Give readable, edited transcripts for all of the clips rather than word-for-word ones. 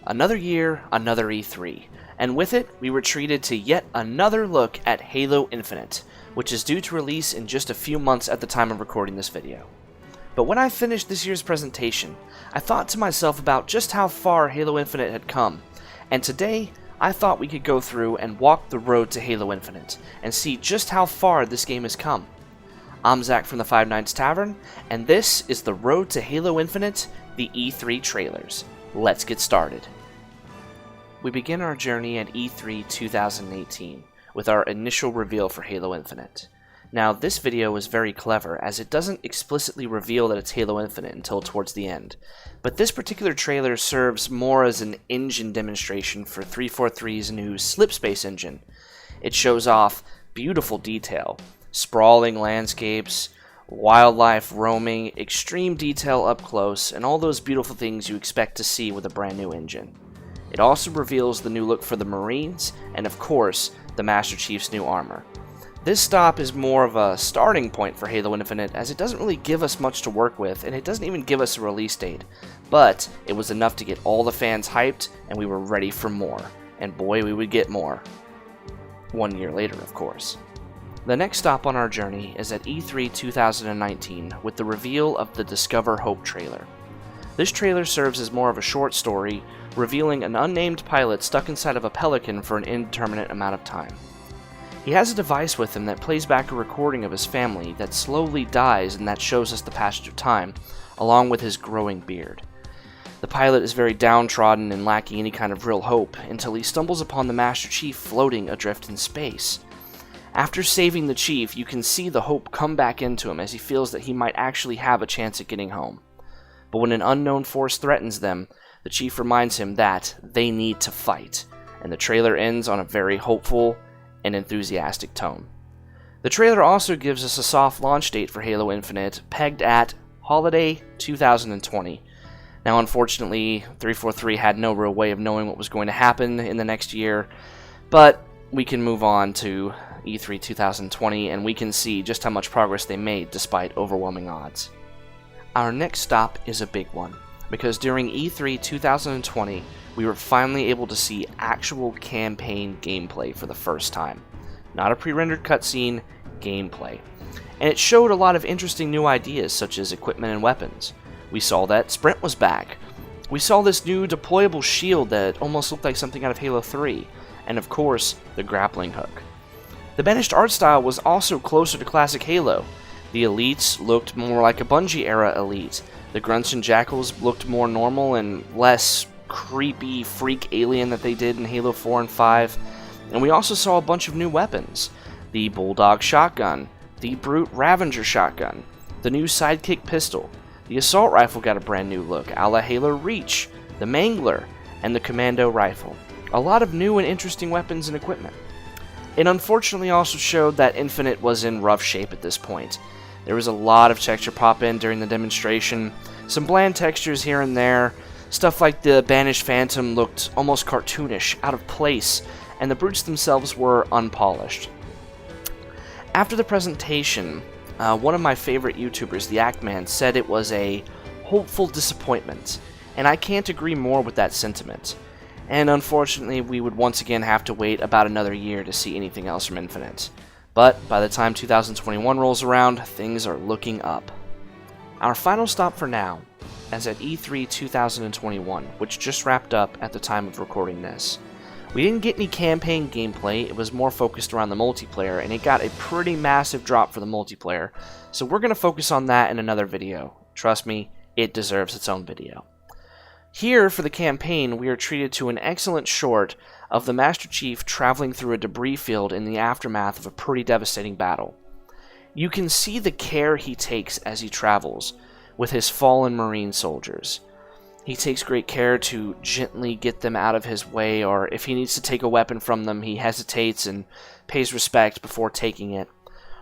Another year, another E3, and with it, we were treated to yet another look at Halo Infinite, which is due to release in just a few months at the time of recording this video. But when I finished this year's presentation, I thought to myself about just how far Halo Infinite had come, and today, I thought we could go through and walk the road to Halo Infinite, and see just how far this game has come. I'm Zach from the Five Nights Tavern, and this is the Road to Halo Infinite, the E3 trailers. Let's get started. We begin our journey at E3 2018 with our initial reveal for Halo Infinite. Now, this video is very clever as it doesn't explicitly reveal that it's Halo Infinite until towards the end, but this particular trailer serves more as an engine demonstration for 343's new Slipspace engine. It shows off beautiful detail, sprawling landscapes, wildlife roaming, extreme detail up close, and all those beautiful things you expect to see with a brand new engine. It also reveals the new look for the Marines, and of course, the Master Chief's new armor. This stop is more of a starting point for Halo Infinite as it doesn't really give us much to work with, and it doesn't even give us a release date. But it was enough to get all the fans hyped, and we were ready for more. And boy, we would get more. 1 year later, of course. The next stop on our journey is at E3 2019 with the reveal of the Discover Hope trailer. This trailer serves as more of a short story, revealing an unnamed pilot stuck inside of a Pelican for an indeterminate amount of time. He has a device with him that plays back a recording of his family that slowly dies and that shows us the passage of time, along with his growing beard. The pilot is very downtrodden and lacking any kind of real hope until he stumbles upon the Master Chief floating adrift in space. After saving the Chief, you can see the hope come back into him as he feels that he might actually have a chance at getting home. But when an unknown force threatens them, the Chief reminds him that they need to fight, and the trailer ends on a very hopeful and enthusiastic tone. The trailer also gives us a soft launch date for Halo Infinite, pegged at Holiday 2020. Now, unfortunately, 343 had no real way of knowing what was going to happen in the next year, but we can move on to E3 2020 and we can see just how much progress they made despite overwhelming odds. Our next stop is a big one, because during E3 2020, we were finally able to see actual campaign gameplay for the first time. Not a pre-rendered cutscene, gameplay. And it showed a lot of interesting new ideas such as equipment and weapons. We saw that Sprint was back. We saw this new deployable shield that almost looked like something out of Halo 3. And of course, the grappling hook. The Banished art style was also closer to classic Halo. The elites looked more like a Bungie era elite. The grunts and jackals looked more normal and less creepy freak alien that they did in Halo 4 and 5. And we also saw a bunch of new weapons. The Bulldog shotgun, the Brute Ravager shotgun, the new Sidekick pistol, the assault rifle got a brand new look, a la Halo Reach, the Mangler, and the Commando rifle. A lot of new and interesting weapons and equipment. It unfortunately also showed that Infinite was in rough shape at this point. There was a lot of texture pop-in during the demonstration, some bland textures here and there. Stuff like the Banished Phantom looked almost cartoonish, out of place, and the brutes themselves were unpolished. After the presentation, one of my favorite YouTubers, the Actman, said it was a hopeful disappointment, and I can't agree more with that sentiment. And unfortunately, we would once again have to wait about another year to see anything else from Infinite. But by the time 2021 rolls around, things are looking up. Our final stop for now is at E3 2021, which just wrapped up at the time of recording this. We didn't get any campaign gameplay, it was more focused around the multiplayer, and it got a pretty massive drop for the multiplayer, so we're going to focus on that in another video. Trust me, it deserves its own video. Here, for the campaign, we are treated to an excellent short of the Master Chief traveling through a debris field in the aftermath of a pretty devastating battle. You can see the care he takes as he travels with his fallen Marine soldiers. He takes great care to gently get them out of his way, or if he needs to take a weapon from them, he hesitates and pays respect before taking it.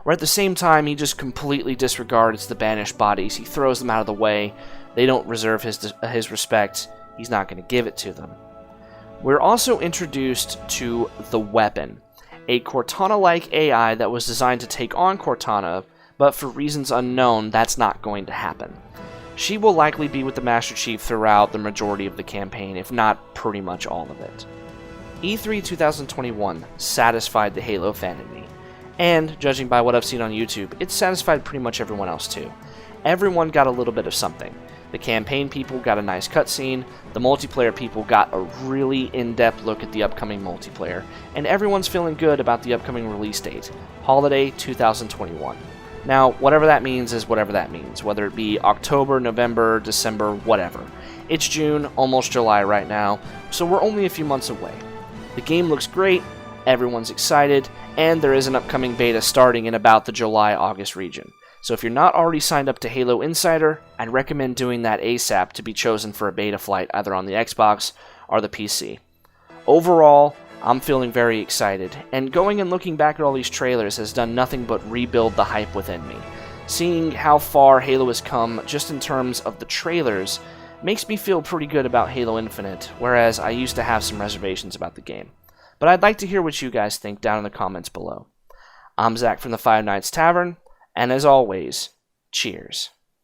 Or at the same time, he just completely disregards the banished bodies. He throws them out of the way. They don't reserve his respect. He's not going to give it to them. We're also introduced to the weapon, a Cortana-like AI that was designed to take on Cortana, but for reasons unknown, that's not going to happen. She will likely be with the Master Chief throughout the majority of the campaign, if not pretty much all of it. E3 2021 satisfied the Halo fan in me, and judging by what I've seen on YouTube, it satisfied pretty much everyone else too. Everyone got a little bit of something. The campaign people got a nice cutscene, the multiplayer people got a really in-depth look at the upcoming multiplayer, and everyone's feeling good about the upcoming release date, Holiday 2021. Now, whatever that means is whatever that means, whether it be October, November, December, whatever. It's June, almost July right now, so we're only a few months away. The game looks great, everyone's excited, and there is an upcoming beta starting in about the July-August region. So if you're not already signed up to Halo Insider, I'd recommend doing that ASAP to be chosen for a beta flight either on the Xbox or the PC. Overall, I'm feeling very excited, and going and looking back at all these trailers has done nothing but rebuild the hype within me. Seeing how far Halo has come just in terms of the trailers makes me feel pretty good about Halo Infinite, whereas I used to have some reservations about the game. But I'd like to hear what you guys think down in the comments below. I'm Zach from the Five Nights Tavern, and as always, cheers.